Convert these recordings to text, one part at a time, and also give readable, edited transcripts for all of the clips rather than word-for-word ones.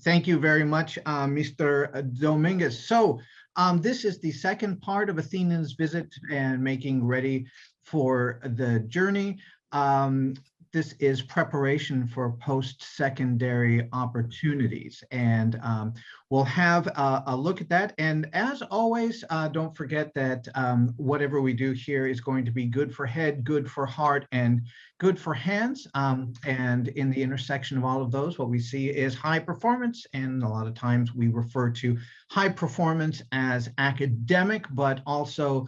Thank you very much, Mr. Dominguez. So this is the second part of Athena's visit and making ready for the journey. This is preparation for post-secondary opportunities, and we'll have a look at that. And as always, don't forget that whatever we do here is going to be good for head, good for heart, and good for hands. And in the intersection of all of those, what we see is high performance. And a lot of times we refer to high performance as academic, but also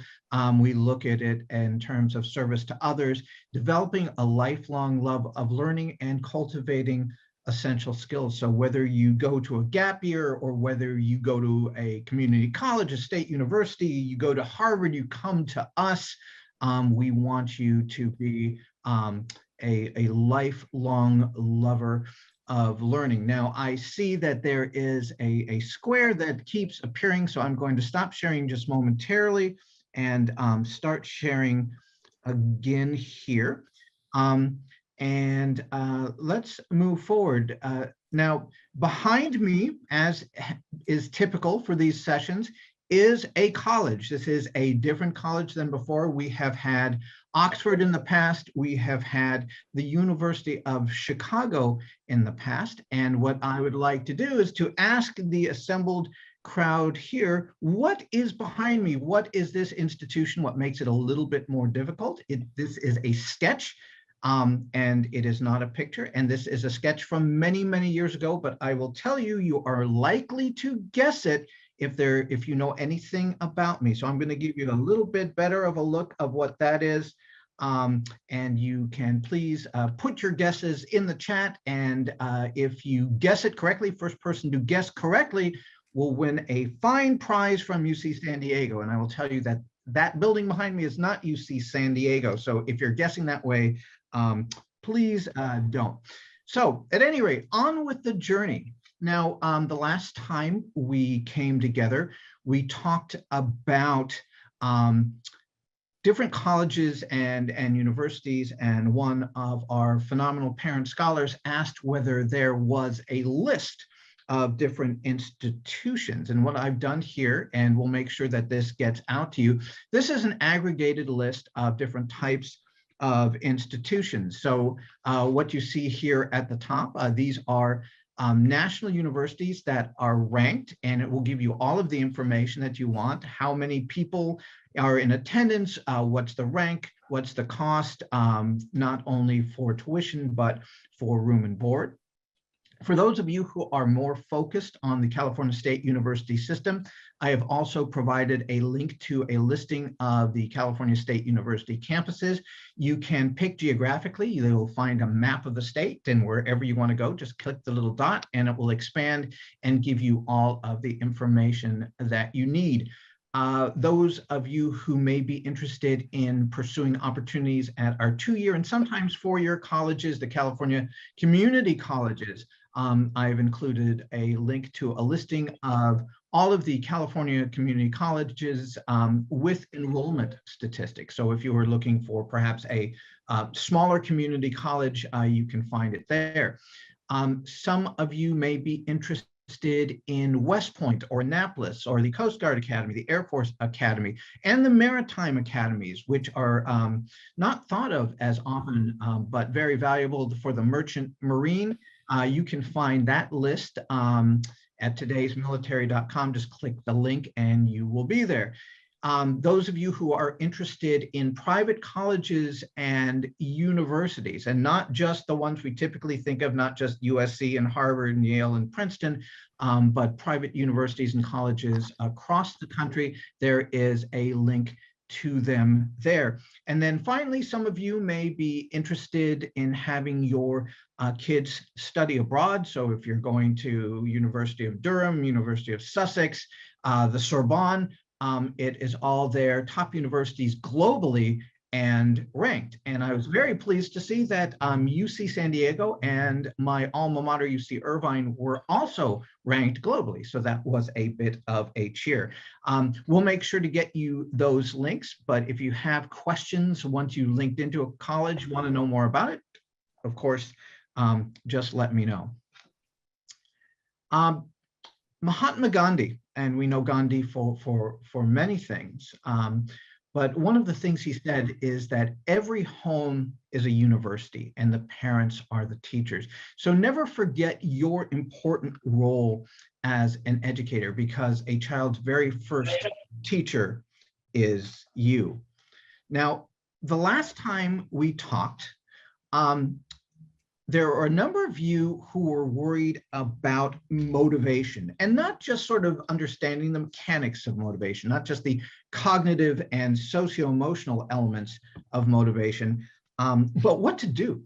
we look at it in terms of service to others, developing a lifelong love of learning and cultivating essential skills. So whether you go to a gap year or whether you go to a community college, a state university, you go to Harvard, you come to us, we want you to be a lifelong lover of learning. Now, I see that there is a square that keeps appearing, so I'm going to stop sharing just momentarily and start sharing again here. Let's move forward. Now, behind me, as is typical for these sessions, is a college. This is a different college than before. We have had Oxford in the past. We have had the University of Chicago in the past. And what I would like to do is to ask the assembled crowd here, what is behind me? What is this institution? What makes it a little bit more difficult? This is a sketch. And it is not a picture. And this is a sketch from many, many years ago, but I will tell you, you are likely to guess it if you know anything about me. So I'm going to give you a little bit better of a look of what that is. And you can please put your guesses in the chat. And if you guess it correctly, first person to guess correctly will win a fine prize from UC San Diego. And I will tell you that that building behind me is not UC San Diego. So if you're guessing that way, please don't. So at any rate, on with the journey. Now, the last time we came together, we talked about different colleges and universities, and one of our phenomenal parent scholars asked whether there was a list of different institutions. And what I've done here, and we'll make sure that this gets out to you, this is an aggregated list of different types of institutions. So what you see here at the top, these are national universities that are ranked, and it will give you all of the information that you want, how many people are in attendance, what's the rank, what's the cost, not only for tuition, but for room and board. For those of you who are more focused on the California State University system, I have also provided a link to a listing of the California State University campuses. You can pick geographically. You will find a map of the state, and wherever you want to go, just click the little dot and it will expand and give you all of the information that you need. Those of you who may be interested in pursuing opportunities at our 2-year and sometimes 4-year colleges, the California community colleges, I've included a link to a listing of all of the California community colleges with enrollment statistics. So if you were looking for perhaps a smaller community college, you can find it there. Some of you may be interested in West Point or Annapolis or the Coast Guard Academy, the Air Force Academy, and the Maritime Academies, which are not thought of as often, but very valuable for the merchant marine. You can find that list at todaysmilitary.com. Just click the link and you will be there. Those of you who are interested in private colleges and universities, and not just the ones we typically think of, not just USC and Harvard and Yale and Princeton, but private universities and colleges across the country, there is a link to them there. And then finally, some of you may be interested in having your kids study abroad. So if you're going to University of Durham, University of Sussex, the Sorbonne, it is all there, top universities globally and ranked. And I was very pleased to see that UC San Diego and my alma mater, UC Irvine, were also ranked globally. So that was a bit of a cheer. We'll make sure to get you those links, but if you have questions once you linked into a college, want to know more about it, of course, just let me know. Um, Mahatma Gandhi, and we know Gandhi for many things, but one of the things he said is that every home is a university and the parents are the teachers. So never forget your important role as an educator, because a child's very first teacher is you. Now, the last time we talked, um, there are a number of you who were worried about motivation, and not just sort of understanding the mechanics of motivation, not just the cognitive and socio-emotional elements of motivation, but what to do.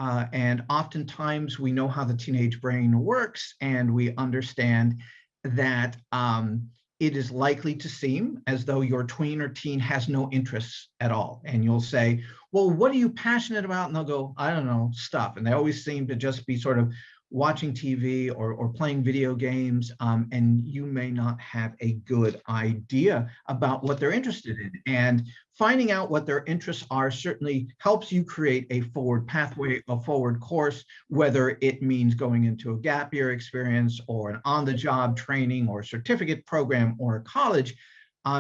And oftentimes we know how the teenage brain works, and we understand that it is likely to seem as though your tween or teen has no interests at all. And you'll say, well, what are you passionate about? And they'll go, I don't know, stuff. And they always seem to just be sort of watching TV or playing video games, and you may not have a good idea about what they're interested in. And finding out what their interests are certainly helps you create a forward pathway, a forward course, whether it means going into a gap year experience or an on-the-job training or certificate program or a college.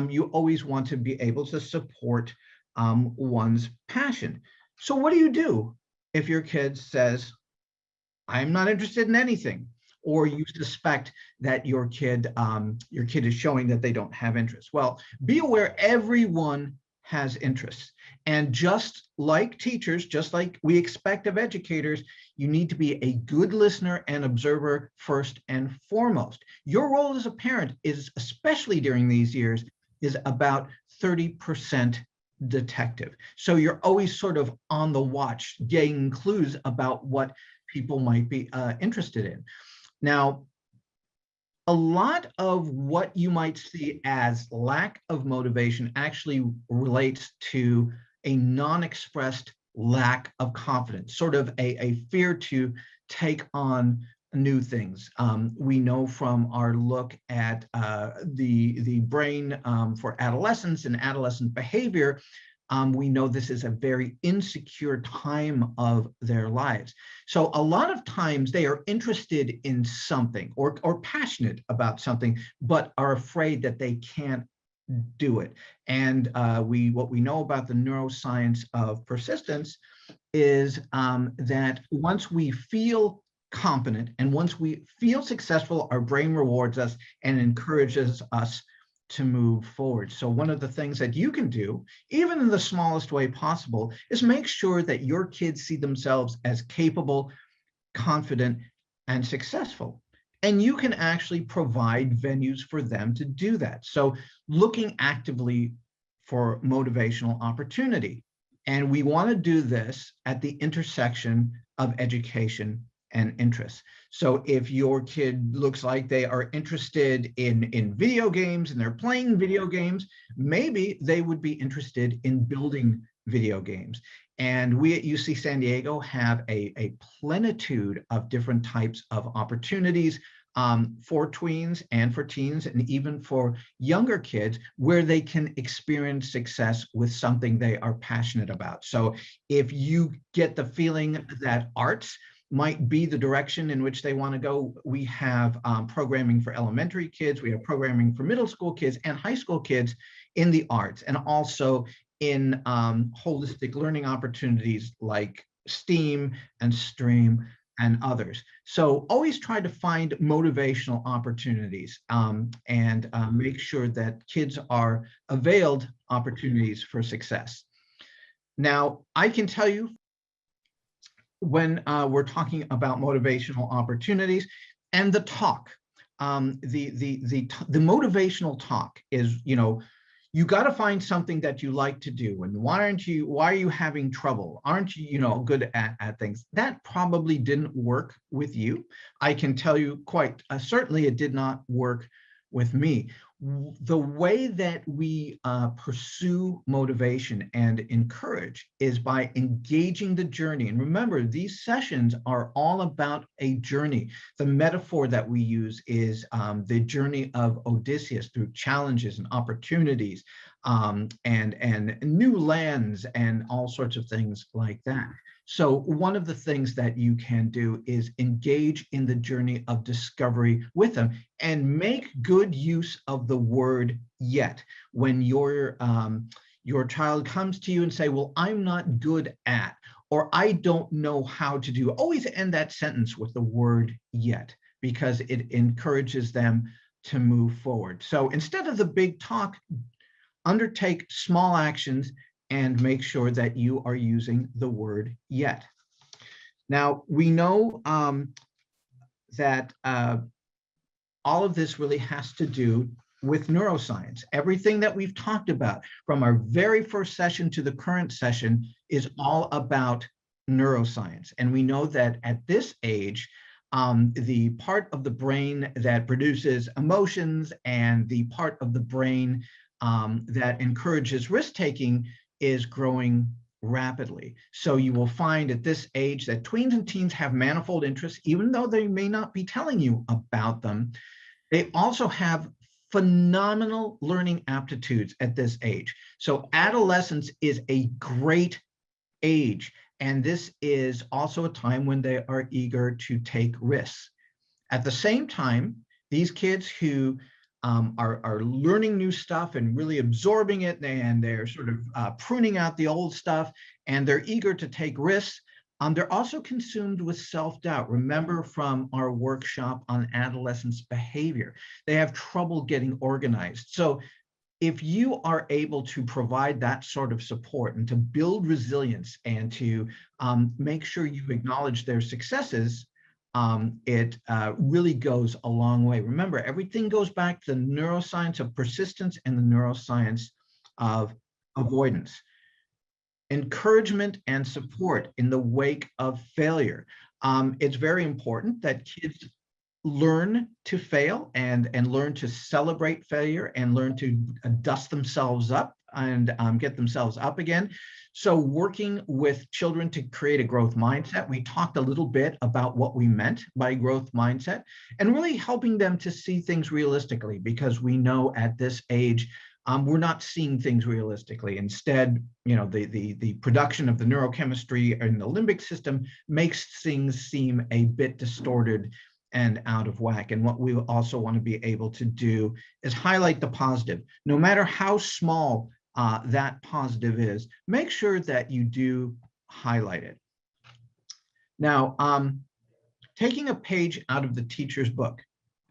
You always want to be able to support one's passion. So what do you do if your kid says, I'm not interested in anything, or you suspect that your kid is showing that they don't have interest? Well, be aware everyone has interests. And just like teachers, just like we expect of educators, you need to be a good listener and observer first and foremost. Your role as a parent is, especially during these years, is about 30% detective. So you're always sort of on the watch, getting clues about what people might be interested in. Now, a lot of what you might see as lack of motivation actually relates to a non-expressed lack of confidence, sort of a fear to take on new things. We know from our look at the brain for adolescents and adolescent behavior, we know this is a very insecure time of their lives. So a lot of times they are interested in something or passionate about something, but are afraid that they can't do it. And what we know about the neuroscience of persistence is that once we feel competent and once we feel successful, our brain rewards us and encourages us to move forward. So one of the things that you can do, even in the smallest way possible, is make sure that your kids see themselves as capable, confident, and successful. And you can actually provide venues for them to do that. So looking actively for motivational opportunity. And we want to do this at the intersection of education and interests. So if your kid looks like they are interested in video games and they're playing video games, maybe they would be interested in building video games. And we at UC San Diego have a plenitude of different types of opportunities for tweens and for teens and even for younger kids, where they can experience success with something they are passionate about. So if you get the feeling that arts might be the direction in which they want to go, we have programming for elementary kids, we have programming for middle school kids and high school kids in the arts, and also in holistic learning opportunities like STEAM and STREAM and others. So always try to find motivational opportunities and make sure that kids are availed opportunities for success. Now, I can tell you, when we're talking about motivational opportunities and the talk, the motivational talk is, you got to find something that you like to do. And why are you having trouble? Aren't you, good at things? That probably didn't work with you. I can tell you quite certainly it did not work with me. The way that we pursue motivation and encourage is by engaging the journey. And remember, these sessions are all about a journey. The metaphor that we use is the journey of Odysseus through challenges and opportunities. and new lands and all sorts of things like that. So one of the things that you can do is engage in the journey of discovery with them and make good use of the word yet. When your child comes to you and say, well, I'm not good at, or I don't know how to do, always end that sentence with the word yet, because it encourages them to move forward. So instead of the big talk, undertake small actions and make sure that you are using the word yet. Now, we know that all of this really has to do with neuroscience. Everything that we've talked about from our very first session to the current session is all about neuroscience. And we know that at this age, the part of the brain that produces emotions and the part of the brain that encourages risk-taking is growing rapidly. So you will find at this age that tweens and teens have manifold interests, even though they may not be telling you about them. They also have phenomenal learning aptitudes at this age. So adolescence is a great age, and this is also a time when they are eager to take risks. At the same time, these kids who are learning new stuff and really absorbing it, and they're sort of pruning out the old stuff, and they're eager to take risks. They're also consumed with self-doubt. Remember from our workshop on adolescence behavior, they have trouble getting organized. So if you are able to provide that sort of support and to build resilience and to make sure you acknowledge their successes, it really goes a long way. Remember, everything goes back to the neuroscience of persistence and the neuroscience of avoidance. Encouragement and support in the wake of failure. It's very important that kids learn to fail and learn to celebrate failure and learn to dust themselves up and get themselves up again. So working with children to create a growth mindset, we talked a little bit about what we meant by growth mindset, and really helping them to see things realistically, because we know at this age, we're not seeing things realistically. Instead, you know, the production of the neurochemistry in the limbic system makes things seem a bit distorted and out of whack. And what we also want to be able to do is highlight the positive. No matter how small that positive is, make sure that you do highlight it. Now, taking a page out of the teacher's book,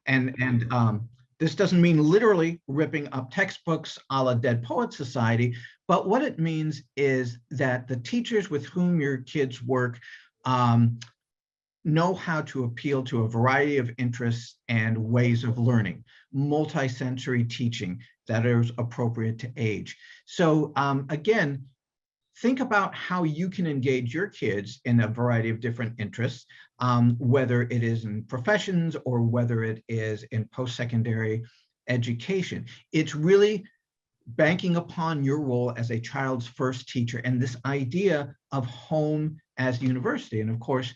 and this doesn't mean literally ripping up textbooks a la Dead Poets Society, but what it means is that the teachers with whom your kids work know how to appeal to a variety of interests and ways of learning, multi-sensory teaching that is appropriate to age. So again, think about how you can engage your kids in a variety of different interests, whether it is in professions or whether it is in post-secondary education. It's really banking upon your role as a child's first teacher and this idea of home as university. And of course,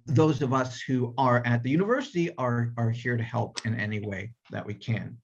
those of us who are at the university are here to help in any way that we can.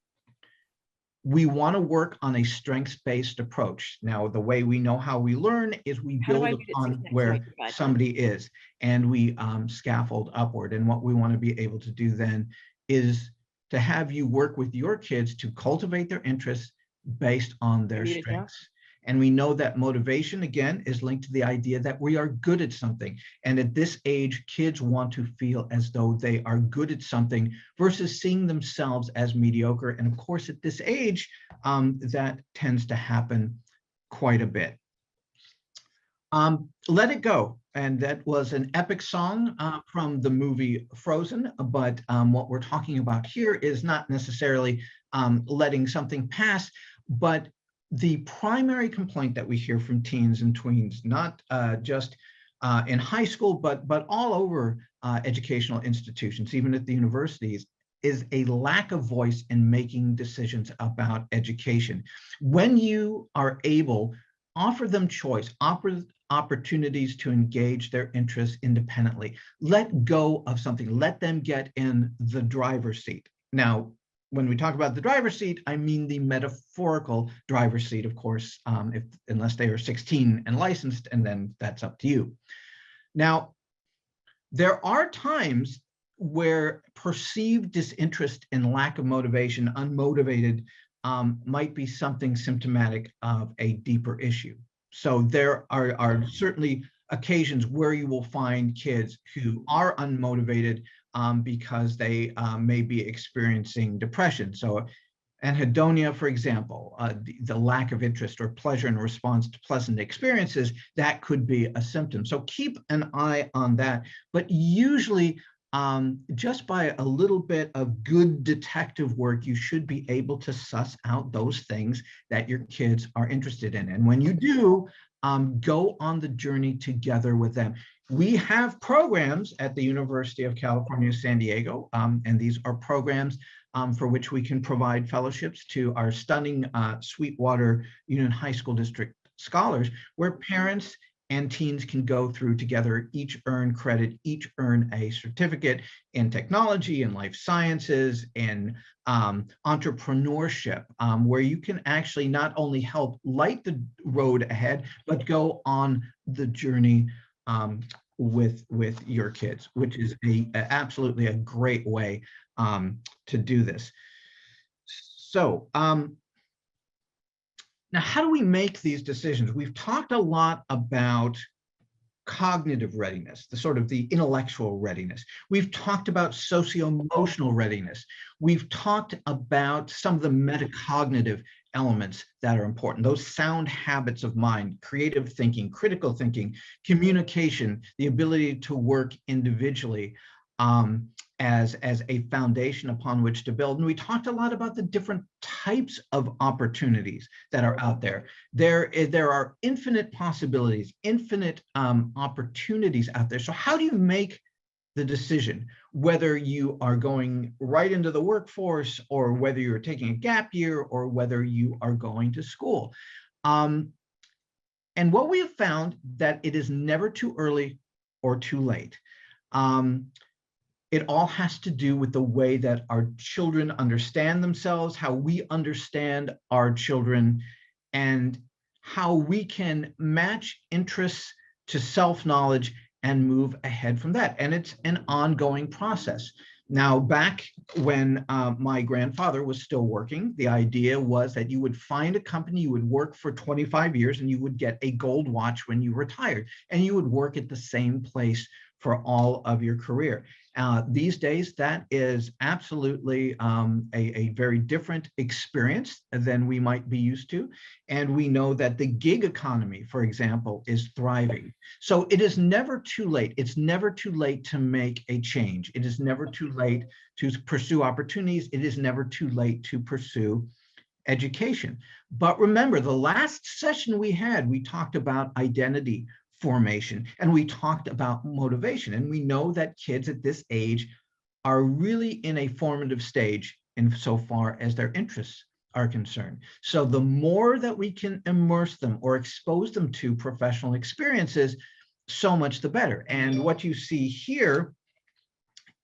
We want to work on a strengths-based approach. Now, the way we know how we learn is we build upon where somebody is, and we scaffold upward. And what we want to be able to do then is to have you work with your kids to cultivate their interests based on their strengths. And we know that motivation, again, is linked to the idea that we are good at something. And at this age, kids want to feel as though they are good at something versus seeing themselves as mediocre. And of course, at this age, that tends to happen quite a bit. Let It Go. And that was an epic song from the movie Frozen. But what we're talking about here is not necessarily letting something pass, but the primary complaint that we hear from teens and tweens, not just in high school, but all over educational institutions, even at the universities, is a lack of voice in making decisions about education. When you are able, offer them choice, offer opportunities to engage their interests independently. Let go of something, let them get in the driver's seat. Now, when we talk about the driver's seat, I mean the metaphorical driver's seat, of course, unless they are 16 and licensed, and then that's up to you. Now, there are times where perceived disinterest and lack of motivation, unmotivated, might be something symptomatic of a deeper issue. So there are certainly occasions where you will find kids who are unmotivated because they may be experiencing depression. So anhedonia, for example, the lack of interest or pleasure in response to pleasant experiences, that could be a symptom. So keep an eye on that. But usually, just by a little bit of good detective work, you should be able to suss out those things that your kids are interested in. And when you do, go on the journey together with them. We have programs at the University of California, San Diego, and these are programs for which we can provide fellowships to our stunning Sweetwater Union High School District scholars, where parents and teens can go through together, each earn credit, each earn a certificate in technology and life sciences and entrepreneurship, where you can actually not only help light the road ahead, but go on the journey with your kids, which is absolutely a great way to do this. So now, how do we make these decisions? We've talked a lot about cognitive readiness, the sort of the intellectual readiness. We've talked about socio-emotional readiness. We've talked about some of the metacognitive elements that are important, those sound habits of mind, creative thinking, critical thinking, communication, the ability to work individually, as a foundation upon which to build. And we talked a lot about the different types of opportunities that are out there. There are infinite possibilities, infinite opportunities out there. So how do you make the decision whether you are going right into the workforce, or whether you're taking a gap year, or whether you are going to school? And what we have found that it is never too early or too late. It all has to do with the way that our children understand themselves, how we understand our children, and how we can match interests to self-knowledge and move ahead from that. And it's an ongoing process. Now, back when my grandfather was still working, the idea was that you would find a company, you would work for 25 years, and you would get a gold watch when you retired, and you would work at the same place for all of your career. These days, that is absolutely a very different experience than we might be used to. And we know that the gig economy, for example, is thriving. So it is never too late. It's never too late to make a change. It is never too late to pursue opportunities. It is never too late to pursue education. But remember, the last session we had, we talked about identity formation, and we talked about motivation. And we know that kids at this age are really in a formative stage insofar as their interests are concerned. So the more that we can immerse them or expose them to professional experiences, so much the better. And what you see here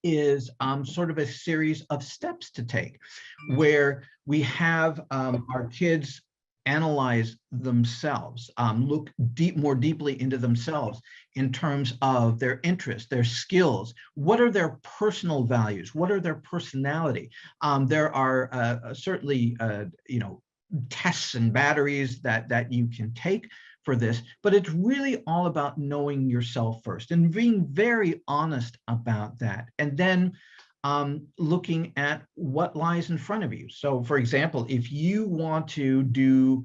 is sort of a series of steps to take, where we have our kids analyze themselves, look more deeply into themselves in terms of their interests, their skills. What are their personal values? What are their personality? There are certainly, tests and batteries that you can take for this, but it's really all about knowing yourself first and being very honest about that. And then looking at what lies in front of you. So for example, if you want to do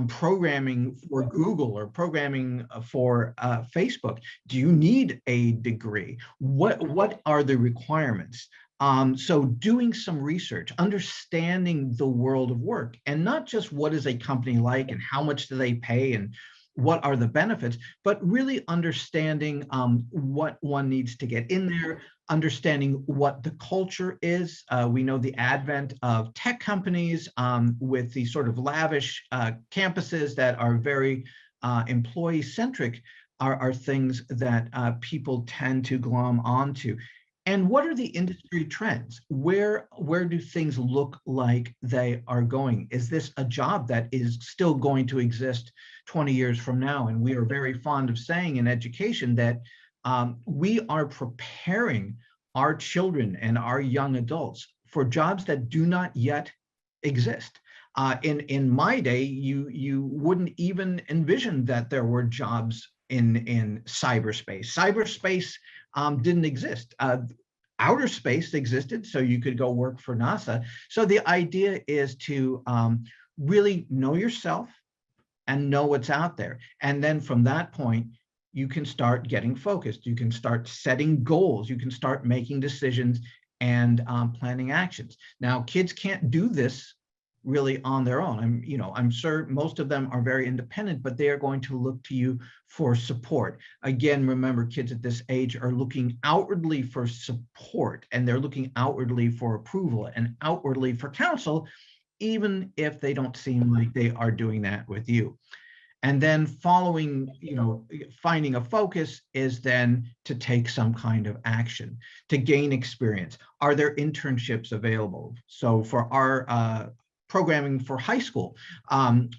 programming for Google or programming for Facebook, do you need a degree? What are the requirements? So doing some research, understanding the world of work, and not just what is a company like and how much do they pay and what are the benefits, but really understanding what one needs to get in there, understanding what the culture is. We know the advent of tech companies with these sort of lavish campuses that are very employee-centric are things that people tend to glom onto. And what are the industry trends? Where do things look like they are going? Is this a job that is still going to exist 20 years from now? And we are very fond of saying in education that we are preparing our children and our young adults for jobs that do not yet exist. In my day, you wouldn't even envision that there were jobs in cyberspace. Cyberspace didn't exist. Outer space existed, so you could go work for NASA. So the idea is to really know yourself and know what's out there. And then from that point, you can start getting focused. You can start setting goals. You can start making decisions and planning actions. Now, kids can't do this really on their own. I'm sure most of them are very independent, but they are going to look to you for support. Again, remember, kids at this age are looking outwardly for support, and they're looking outwardly for approval and outwardly for counsel, even if they don't seem like they are doing that with you. And then finding a focus is then to take some kind of action, to gain experience. Are there internships available? So for our programming for high school,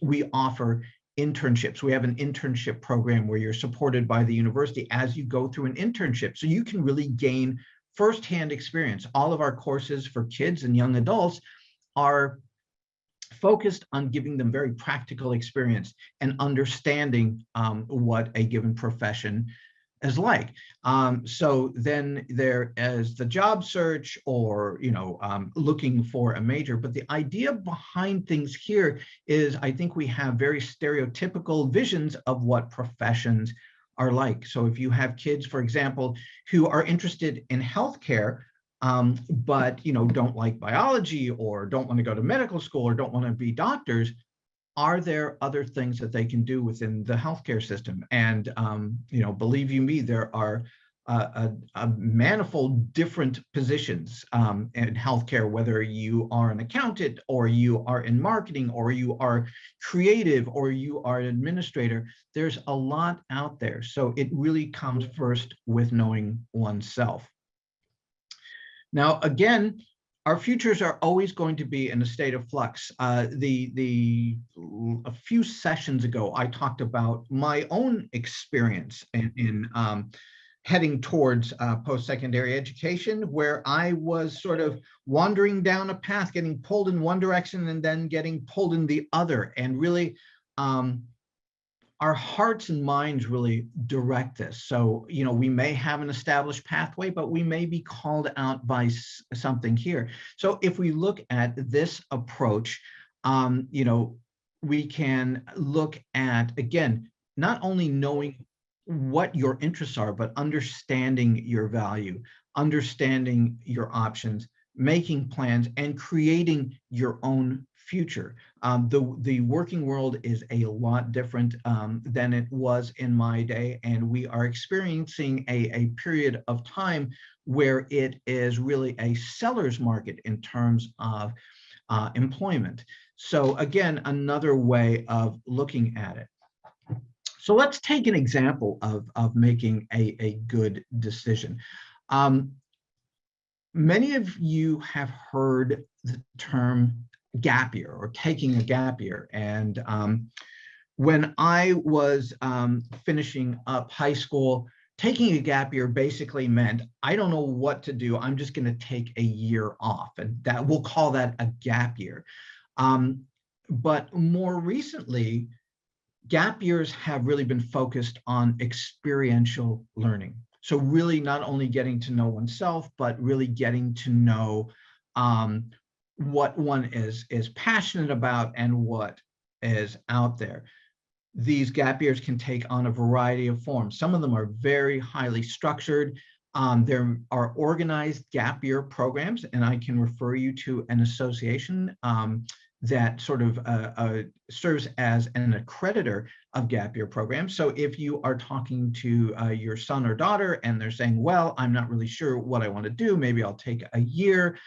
we offer internships. We have an internship program where you're supported by the university as you go through an internship. So you can really gain firsthand experience. All of our courses for kids and young adults are focused on giving them very practical experience and understanding what a given profession is like. So then there is the job search or, looking for a major. But the idea behind things here is I think we have very stereotypical visions of what professions are like. So if you have kids, for example, who are interested in healthcare, but don't like biology or don't want to go to medical school or don't want to be doctors, are there other things that they can do within the healthcare system? And believe you me, there are a manifold different positions in healthcare, whether you are an accountant or you are in marketing or you are creative or you are an administrator. There's a lot out there. So it really comes first with knowing oneself. Now, again, our futures are always going to be in a state of flux. A few sessions ago, I talked about my own experience in heading towards post-secondary education, where I was sort of wandering down a path, getting pulled in one direction and then getting pulled in the other. And really, our hearts and minds really direct this. So, we may have an established pathway, but we may be called out by something here. So if we look at this approach, we can look at, again, not only knowing what your interests are, but understanding your value, understanding your options, making plans, and creating your own future. The working world is a lot different than it was in my day, and we are experiencing a period of time where it is really a seller's market in terms of employment. So again, another way of looking at it. So let's take an example of making a good decision. Many of you have heard the term gap year or taking a gap year. And when I was finishing up high school, taking a gap year basically meant, I don't know what to do. I'm just going to take a year off, and that we'll call that a gap year. But more recently, gap years have really been focused on experiential learning. So really not only getting to know oneself, but really getting to know what one is passionate about and what is out there. These gap years can take on a variety of forms. Some of them are very highly structured. There are organized gap year programs, and I can refer you to an association that sort of serves as an accreditor of gap year programs. So if you are talking to your son or daughter and they're saying, well, I'm not really sure what I want to do, maybe I'll take a year.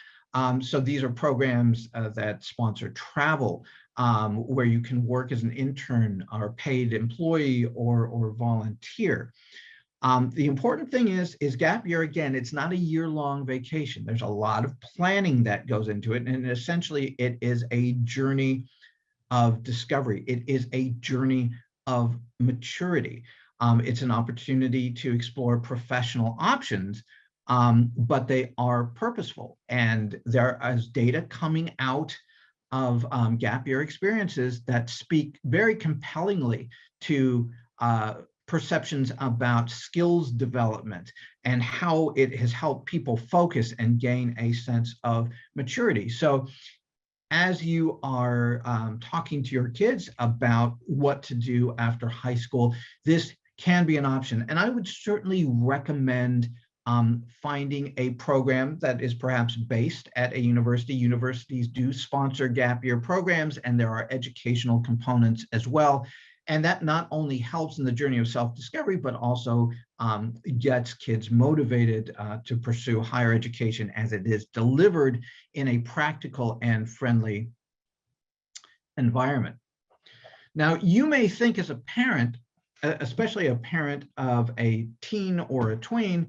So these are programs that sponsor travel, where you can work as an intern or paid employee or volunteer. The important thing is gap year, again, it's not a year-long vacation. There's a lot of planning that goes into it. And essentially, it is a journey of discovery. It is a journey of maturity. It's an opportunity to explore professional options, but they are purposeful. And there is data coming out of gap year experiences that speak very compellingly to perceptions about skills development and how it has helped people focus and gain a sense of maturity. So as you are talking to your kids about what to do after high school, this can be an option. And I would certainly recommend finding a program that is perhaps based at a university. Universities do sponsor gap year programs, and there are educational components as well. And that not only helps in the journey of self-discovery, but also gets kids motivated to pursue higher education as it is delivered in a practical and friendly environment. Now, you may think as a parent, especially a parent of a teen or a tween,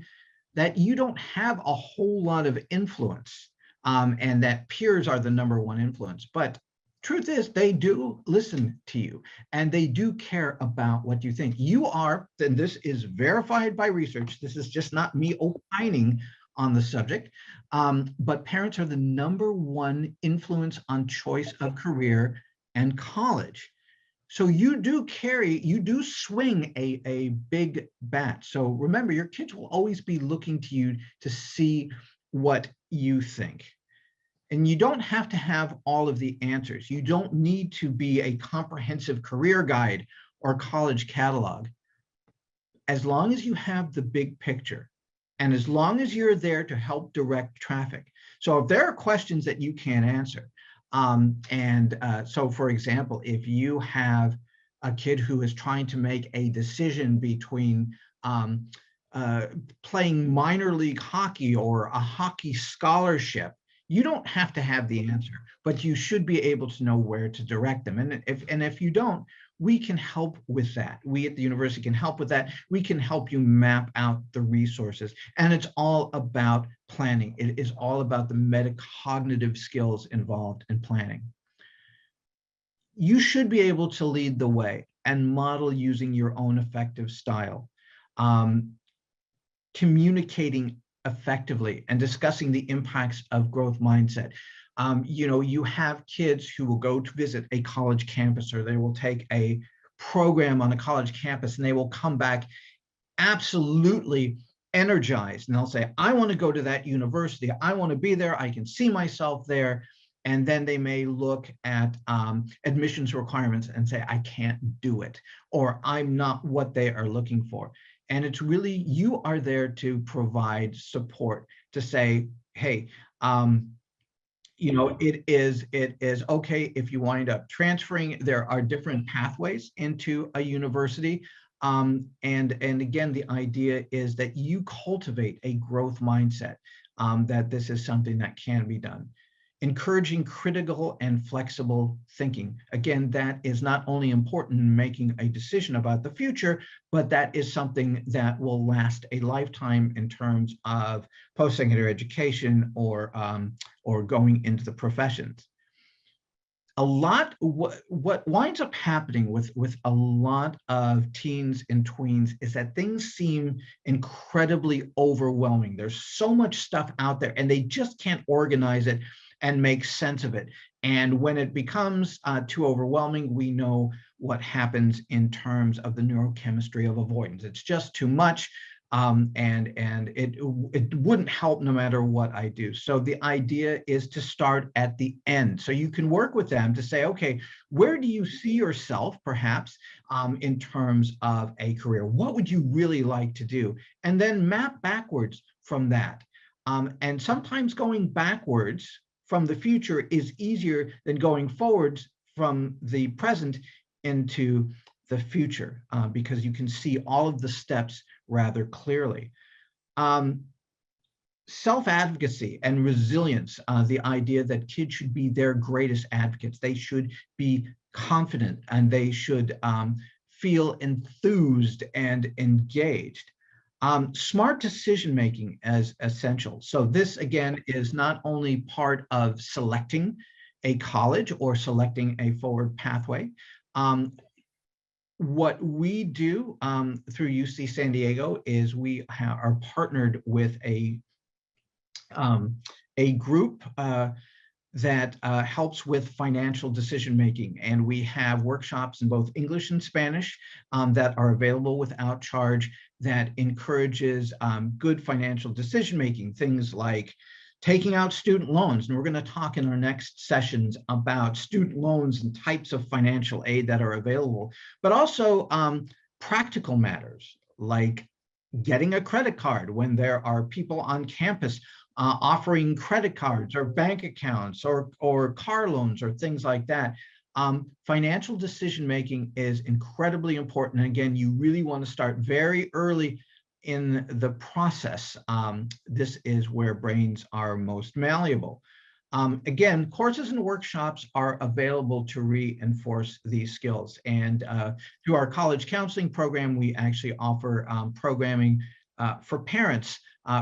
that you don't have a whole lot of influence and that peers are the #1 influence. But truth is, they do listen to you and they do care about what you think. You are, and this is verified by research, this is just not me opining on the subject, but parents are the #1 influence on choice of career and college. So you do swing a big bat. So remember, your kids will always be looking to you to see what you think. And you don't have to have all of the answers. You don't need to be a comprehensive career guide or college catalog. As long as you have the big picture, and as long as you're there to help direct traffic. So if there are questions that you can't answer, so for example, if you have a kid who is trying to make a decision between playing minor league hockey or a hockey scholarship, you don't have to have the answer, but you should be able to know where to direct them. And if you don't, we can help with that. We at the university can help with that. We can help you map out the resources. And it's all about planning. It is all about the metacognitive skills involved in planning. You should be able to lead the way and model using your own effective style, communicating effectively and discussing the impacts of growth mindset. You have kids who will go to visit a college campus, or they will take a program on a college campus, and they will come back absolutely energized. And they'll say, I want to go to that university. I want to be there. I can see myself there. And then they may look at admissions requirements and say, I can't do it, or I'm not what they are looking for. And it's really, you are there to provide support, to say, hey, it is okay if you wind up transferring. There are different pathways into a university. And again, the idea is that you cultivate a growth mindset, that this is something that can be done. Encouraging critical and flexible thinking. Again, that is not only important in making a decision about the future, but that is something that will last a lifetime in terms of post-secondary education or going into the professions. What winds up happening with a lot of teens and tweens is that things seem incredibly overwhelming. There's so much stuff out there and they just can't organize it and make sense of it. And when it becomes too overwhelming, we know what happens in terms of the neurochemistry of avoidance. It's just too much, and it wouldn't help no matter what I do. So the idea is to start at the end. So you can work with them to say, okay, where do you see yourself perhaps in terms of a career? What would you really like to do? And then map backwards from that. And sometimes going backwards from the future is easier than going forwards from the present into the future, because you can see all of the steps rather clearly. Self-advocacy and resilience, the idea that kids should be their greatest advocates. They should be confident and they should feel enthused and engaged. Smart decision making as essential. So this again is not only part of selecting a college or selecting a forward pathway. What we do through UC San Diego is we are partnered with a group that helps with financial decision making. And we have workshops in both English and Spanish that are available without charge that encourages good financial decision making, things like taking out student loans. And we're going to talk in our next sessions about student loans and types of financial aid that are available, but also practical matters like getting a credit card when there are people on campus offering credit cards or bank accounts or car loans or things like that. Financial decision making is incredibly important. And again, you really want to start very early in the process. This is where brains are most malleable. Again, courses and workshops are available to reinforce these skills. And through our college counseling program, we actually offer programming for parents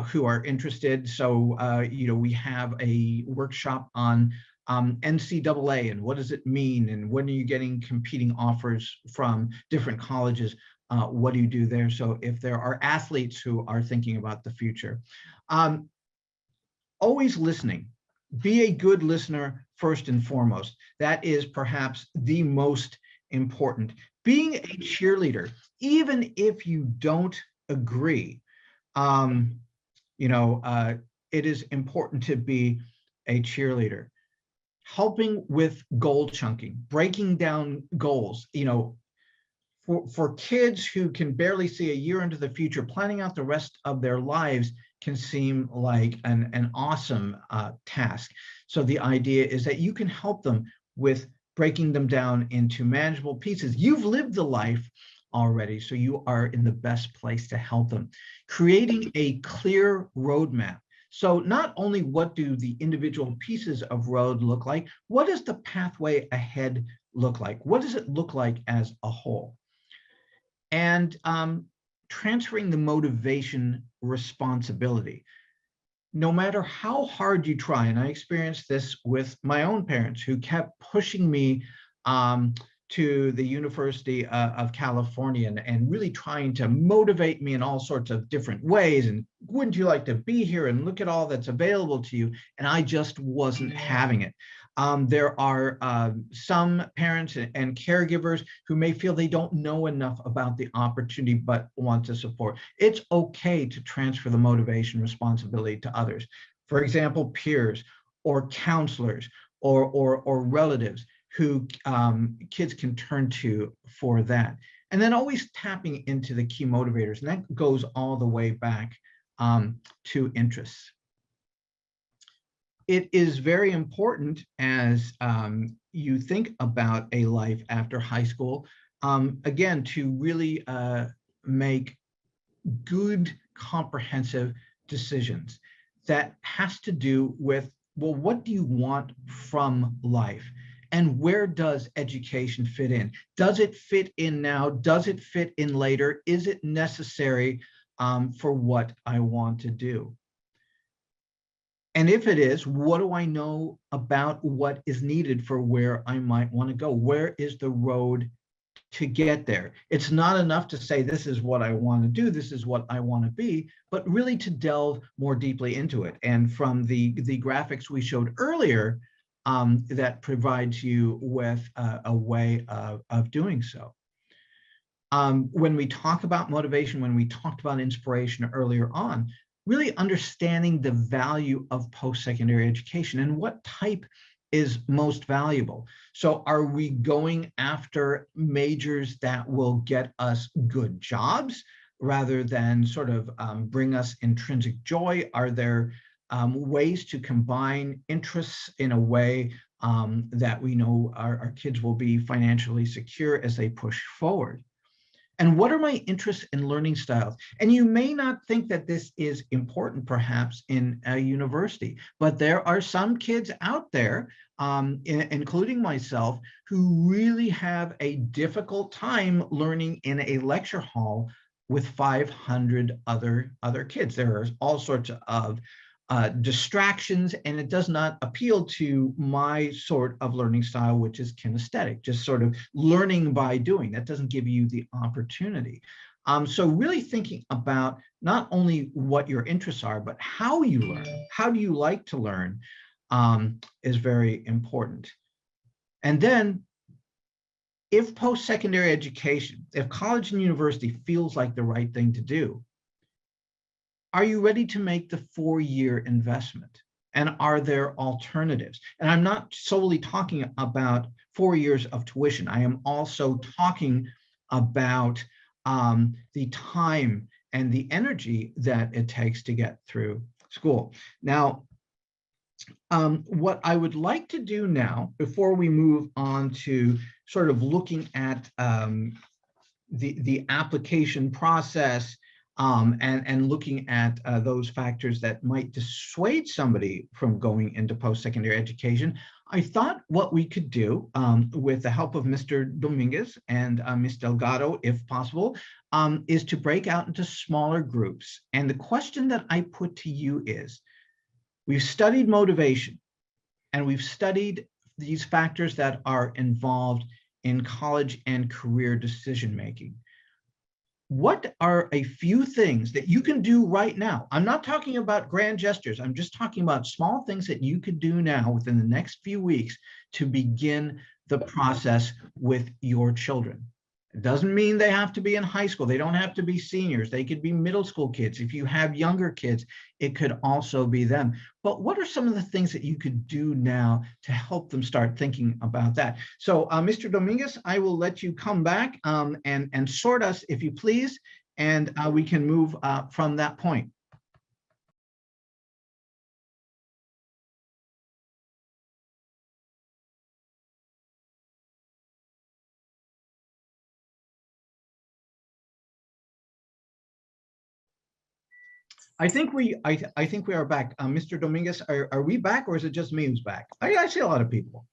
who are interested. So, we have a workshop on NCAA and what does it mean, and when are you getting competing offers from different colleges? What do you do there? So if there are athletes who are thinking about the future, always listening. Be a good listener first and foremost. That is perhaps the most important. Being a cheerleader, even if you don't agree, it is important to be a cheerleader. Helping with goal chunking, breaking down goals, for kids who can barely see a year into the future, planning out the rest of their lives can seem like an awesome task. So the idea is that you can help them with breaking them down into manageable pieces. You've lived the life already, so you are in the best place to help them. Creating a clear roadmap. So not only what do the individual pieces of road look like, what does the pathway ahead look like? What does it look like as a whole? And transferring the motivation responsibility. No matter how hard you try, and I experienced this with my own parents who kept pushing me to the University of California and really trying to motivate me in all sorts of different ways. And wouldn't you like to be here and look at all that's available to you? And I just wasn't having it. There are some parents and caregivers who may feel they don't know enough about the opportunity but want to support. It's okay to transfer the motivation responsibility to others. For example, peers or counselors or relatives who kids can turn to for that. And then always tapping into the key motivators. And that goes all the way back to interests. It is very important as you think about a life after high school, again, to really make good, comprehensive decisions. That has to do with, well, what do you want from life? And where does education fit in? Does it fit in now? Does it fit in later? Is it necessary for what I want to do? And if it is, what do I know about what is needed for where I might want to go? Where is the road to get there? It's not enough to say, this is what I want to do, this is what I want to be, but really to delve more deeply into it. And from the graphics we showed earlier, that provides you with a way of doing so. When we talk about motivation, when we talked about inspiration earlier on, really understanding the value of post-secondary education and what type is most valuable. So are we going after majors that will get us good jobs rather than sort of bring us intrinsic joy? Are there ways to combine interests in a way that we know our kids will be financially secure as they push forward? And what are my interests and learning styles? And you may not think that this is important, perhaps, in a university, but there are some kids out there, including myself, who really have a difficult time learning in a lecture hall with 500 other kids. There are all sorts of distractions, and it does not appeal to my sort of learning style, which is kinesthetic, just sort of learning by doing. That doesn't give you the opportunity. So really thinking about not only what your interests are, but how you learn, how do you like to learn, is very important. And then if post-secondary education, if college and university feels like the right thing to do, are you ready to make the 4-year investment? And are there alternatives? And I'm not solely talking about 4 years of tuition. I am also talking about the time and the energy that it takes to get through school. Now, what I would like to do now, before we move on to sort of looking at the application process, and looking at those factors that might dissuade somebody from going into post-secondary education, I thought what we could do, with the help of Mr. Dominguez and Ms. Delgado, if possible, is to break out into smaller groups. And the question that I put to you is, we've studied motivation, and we've studied these factors that are involved in college and career decision-making. What are a few things that you can do right now? I'm not talking about grand gestures. I'm just talking about small things that you could do now within the next few weeks to begin the process with your children. It doesn't mean they have to be in high school. They don't have to be seniors. They could be middle school kids. If you have younger kids, it could also be them. But what are some of the things that you could do now to help them start thinking about that? So Mr. Dominguez, I will let you come back and sort us, if you please, and we can move from that point. I think we are back. Mr. Dominguez, are we back, or is it just me who's back? I see a lot of people.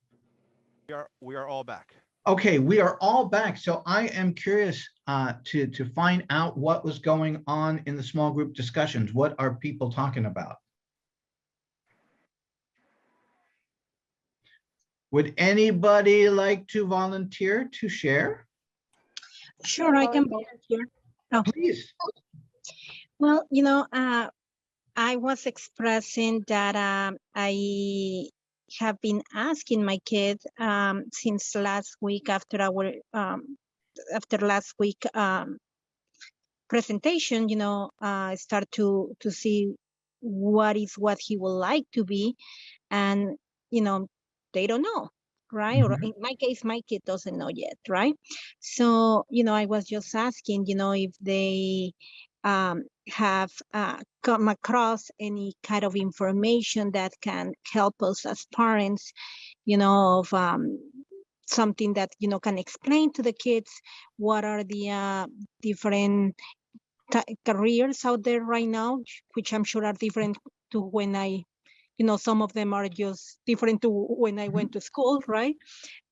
We are all back. Okay, we are all back. So I am curious to find out what was going on in the small group discussions. What are people talking about? Would anybody like to volunteer to share? Sure, I can volunteer. Oh. Please. Well, I was expressing that I have been asking my kids since last week after last week presentation, start to see what he would like to be, and they don't know, right? Or in my case, my kid doesn't know yet, right? So I was just asking, if they have come across any kind of information that can help us as parents, of something that can explain to the kids what are the different careers out there right now, which I'm sure are different to when I, some of them are just different to when I went to school, right?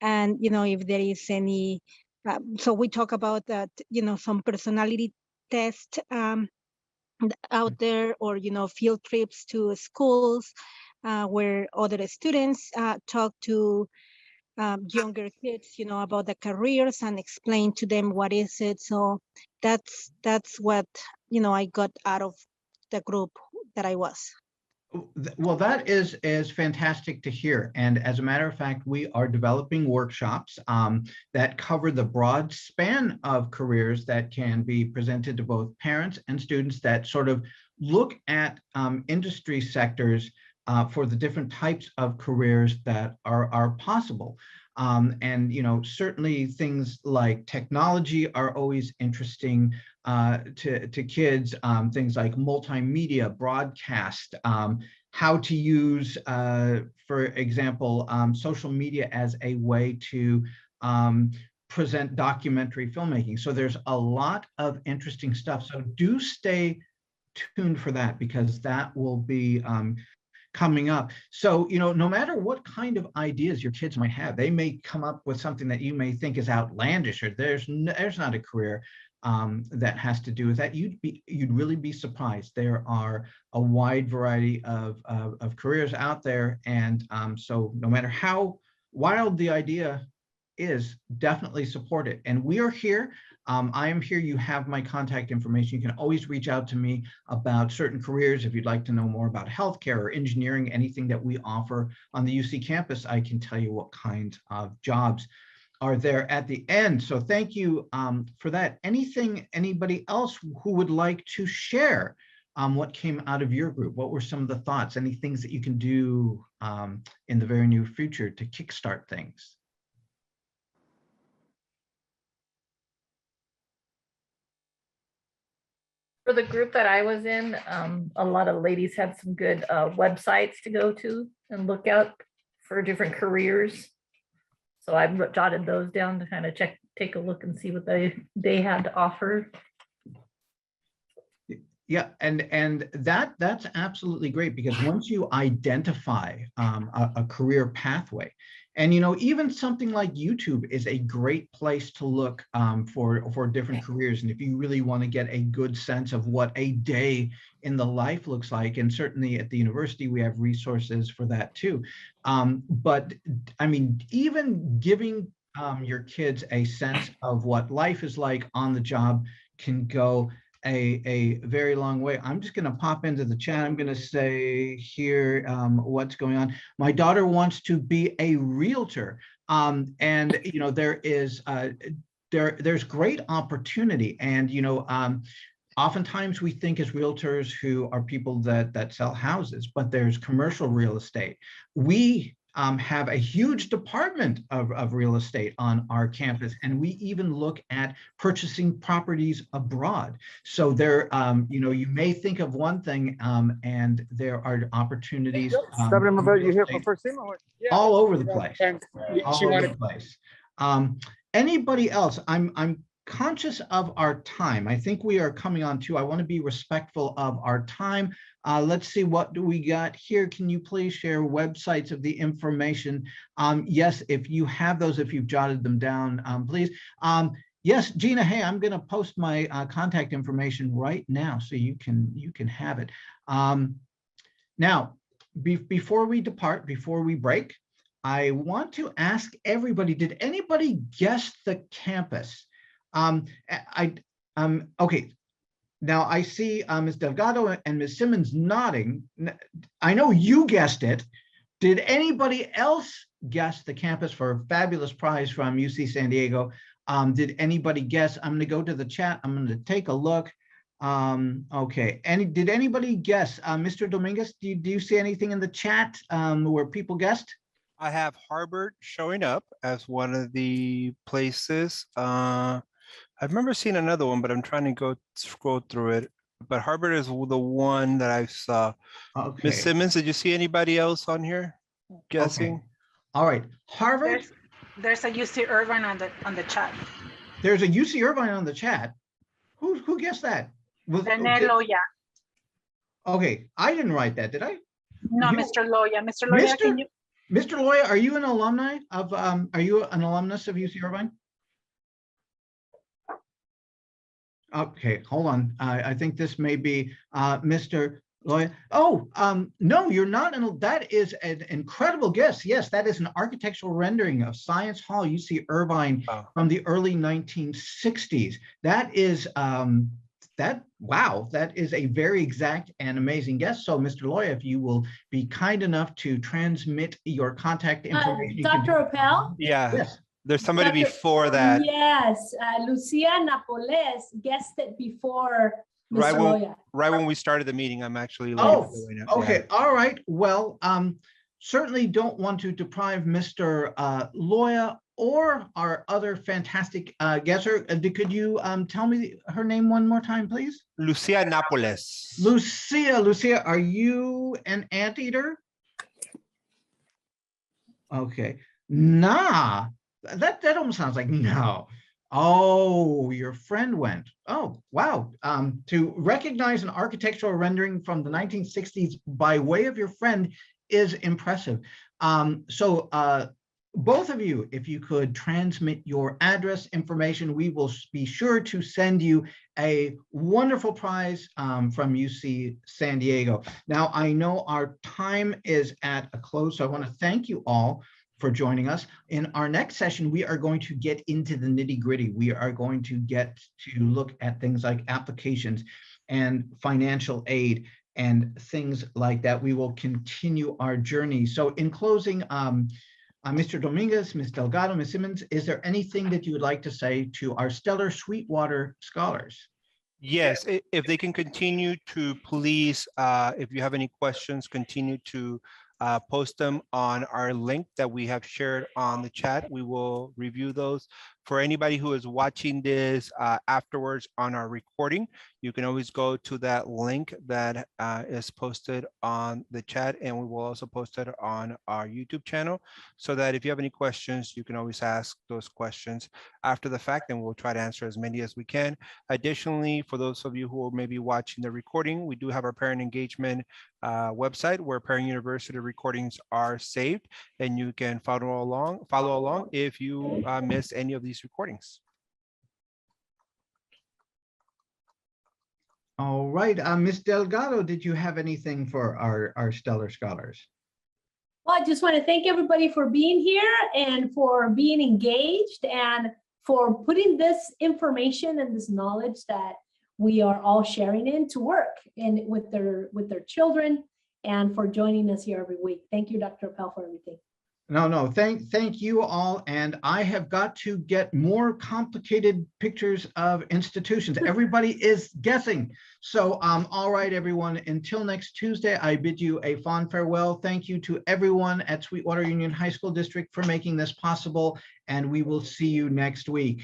And if there is any, so we talk about that, some personality test out there, or field trips to schools where other students talk to younger kids, about the careers and explain to them what is it. So that's what I got out of the group that I was. Well, that is fantastic to hear. And as a matter of fact, we are developing workshops that cover the broad span of careers that can be presented to both parents and students, that sort of look at industry sectors for the different types of careers that are possible. And certainly things like technology are always interesting to kids, things like multimedia, broadcast, how to use, for example, social media as a way to present documentary filmmaking. So there's a lot of interesting stuff. So do stay tuned for that, because that will be coming up. So, no matter what kind of ideas your kids might have, they may come up with something that you may think is outlandish, or there's not a career. that has to do with that. You'd really be surprised. There are a wide variety of careers out there, and so no matter how wild the idea is, definitely support it. And we are here. I am here. You have my contact information. You can always reach out to me about certain careers. If you'd like to know more about healthcare or engineering, anything that we offer on the UC campus, I can tell you what kinds of jobs are there at the end. So thank you for that. Anybody else who would like to share what came out of your group? What were some of the thoughts? Any things that you can do in the very near future to kickstart things? For the group that I was in, a lot of ladies had some good websites to go to and look out for different careers. So I jotted those down to kind of take a look and see what they had to offer. Yeah, and that's absolutely great, because once you identify a career pathway, and even something like YouTube is a great place to look for different careers, and if you really want to get a good sense of what a day in the life looks like, and certainly at the university we have resources for that too. But I mean, even giving your kids a sense of what life is like on the job can go a very long way. I'm just going to pop into the chat. I'm going to say here what's going on. My daughter wants to be a realtor, and there is there's great opportunity, and oftentimes we think as realtors who are people that sell houses, but there's commercial real estate. We have a huge department of real estate on our campus, and we even look at purchasing properties abroad. So there, you may think of one thing, and there are opportunities all over the place. All over the place. Anybody else? I'm conscious of our time. I think we are coming on to. I want to be respectful of our time. Let's see, what do we got here? Can you please share websites of the information? Yes, if you have those, if you've jotted them down, please. Yes, Gina, hey, I'm going to post my contact information right now so you can have it. Now, before we depart, before we break, I want to ask everybody, did anybody guess the campus? Okay. Now I see Ms. Delgado and Ms. Simmons nodding. I know you guessed it. Did anybody else guess the campus for a fabulous prize from UC San Diego? Did anybody guess? I'm going to go to the chat. I'm going to take a look. Okay. Did anybody guess? Mr. Dominguez, do you see anything in the chat where people guessed? I have Harvard showing up as one of the places. I remember seeing another one, but I'm trying to scroll through it. But Harvard is the one that I saw. Okay. Ms. Simmons, did you see anybody else on here guessing? Okay. All right. Harvard. There's a UC Irvine on the chat. There's a UC Irvine on the chat. Who guessed that? René Loya. Okay, I didn't write that, did I? No, Mr. Loya. Mr. Loya, can you? Mr. Loya, are you an alumni of? Are you an alumnus of UC Irvine? Okay, hold on. I think this may be Mr. Loya. Oh, no, you're not. That is an incredible guess. Yes, that is an architectural rendering of Science Hall, UC Irvine, from the early 1960s. That is wow, that is a very exact and amazing guess. So, Mr. Loya, if you will be kind enough to transmit your contact information. Dr. Appel? Yeah. Yes. There's somebody before that. Yes, Lucia Napoles guessed it before Mr. Loya. Right when we started the meeting, I'm actually. Oh, okay. Yeah. All right. Well, certainly don't want to deprive Mr. Loya or our other fantastic guesser. Could you tell me her name one more time, please? Lucia Napoles. Lucia, are you an anteater? Okay. Nah. That almost sounds like no. Oh, your friend went. Oh, wow. To recognize an architectural rendering from the 1960s by way of your friend is impressive. So both of you, if you could transmit your address information, we will be sure to send you a wonderful prize from UC San Diego. Now, I know our time is at a close, so I want to thank you all for joining us. In our next session, we are going to get into the nitty-gritty. We are going to get to look at things like applications and financial aid and things like that. We will continue our journey. So in closing, Mr. Dominguez, Ms. Delgado, Ms. Simmons, is there anything that you would like to say to our stellar Sweetwater scholars? Yes, if they can continue to please, if you have any questions, continue to post them on our link that we have shared on the chat. We will review those. For anybody who is watching this afterwards on our recording, you can always go to that link that is posted on the chat, and we will also post it on our YouTube channel, so that if you have any questions, you can always ask those questions after the fact, and we'll try to answer as many as we can. Additionally, for those of you who are maybe watching the recording, we do have our parent engagement website where Parent University recordings are saved, and you can follow along if you miss any of these recordings. All right, Ms. Delgado, did you have anything for our stellar scholars? Well, I just want to thank everybody for being here and for being engaged and for putting this information and this knowledge that we are all sharing in to work and with their children, and for joining us here every week. Thank you, Dr. Appel, for everything. No, thank you all. And I have got to get more complicated pictures of institutions. Everybody is guessing. So, all right, everyone, until next Tuesday, I bid you a fond farewell. Thank you to everyone at Sweetwater Union High School District for making this possible, and we will see you next week.